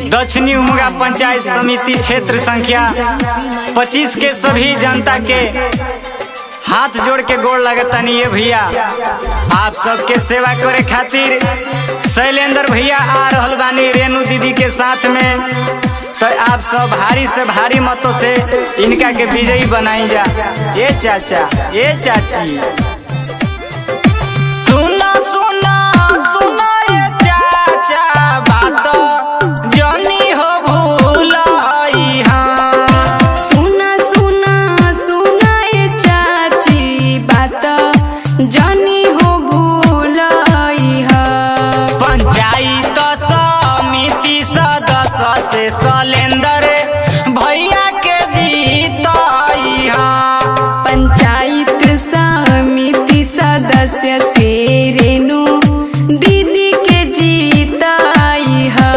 दक्षिणी उमगा पंचायत समिति क्षेत्र संख्या 25 के सभी जनता के हाथ जोड़ के गोड़ लगतनी ये भैया। आप सबके सेवा करे खातिर शैलेंद्र भैया आ रहल बानी रेणु दीदी के साथ में। तो आप सब भारी से भारी मतों से इनका के विजयी बनाई जा। ये चाचा ये चाची सुना सुना सुना ये चाचा बात जनी हो भूलाई। हाँ सुना सुना सुना ये चाची बात जनी हो भूलाई। हाँ पंचायत समिति सदस्य से शैलेंद्र भैया के जीताई। हाँ पंचायत समिति सदस्य से रेणु दीदी के जीताई। हाँ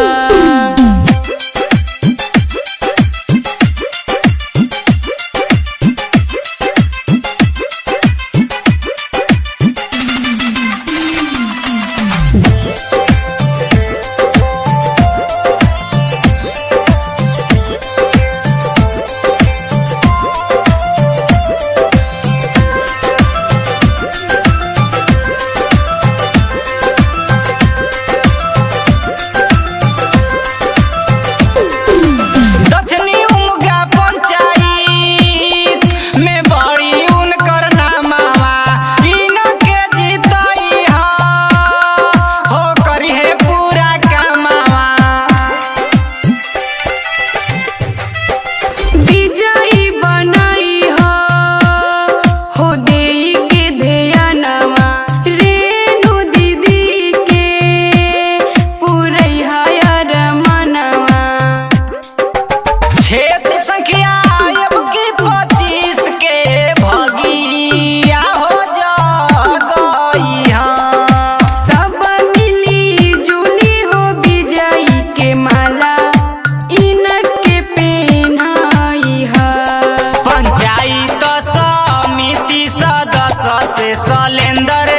शैलेंद्र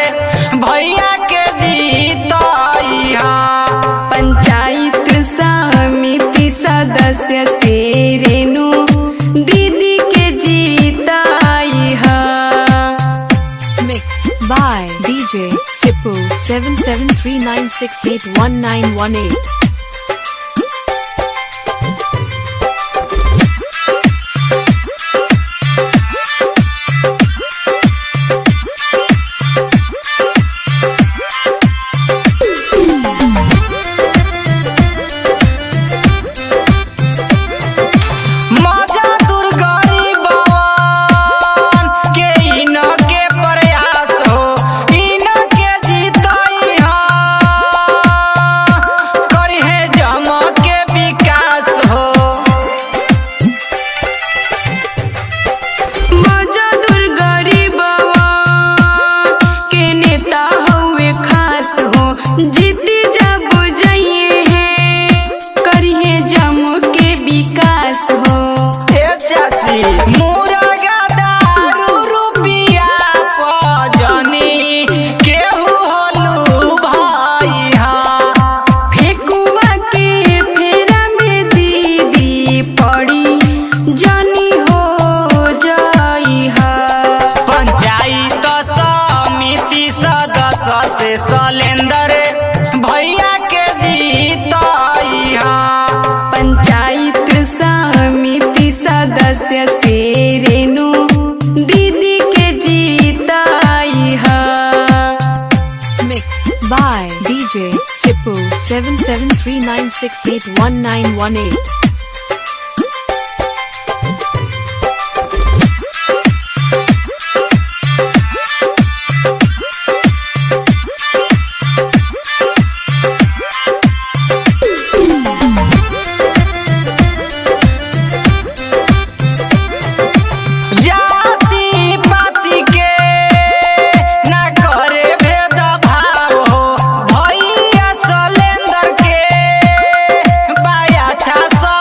भैया के जीताई। हाँ पंचायत समिति सदस्य से रेणु दीदी के जीताई। हाँ Mixed by DJ Sipu 7739681918। जीती जब जाइए हैं करिए जम के विकास हो। ए चाची मुर्गा दारू रुपिया पजनी केहू होलू भाई। हाँ फेकुआ के फेरा में दीदी पड़ी जानी हो जाई। हाँ पंचायत समिति सदस्य से शैलेंद्र भैया के जीताई। हाँ पंचायत समिति सदस्य से रेणु दीदी के जीताई। हाँ Mixed by DJ Sipu 7739681918। जाति पाति के ना करे भेदभाव हो भैया शैलेंद्र के बाया 600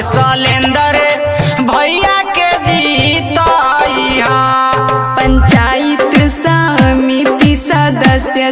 से सलेंदर भैया के जीताई। पंचायत समिति सदस्य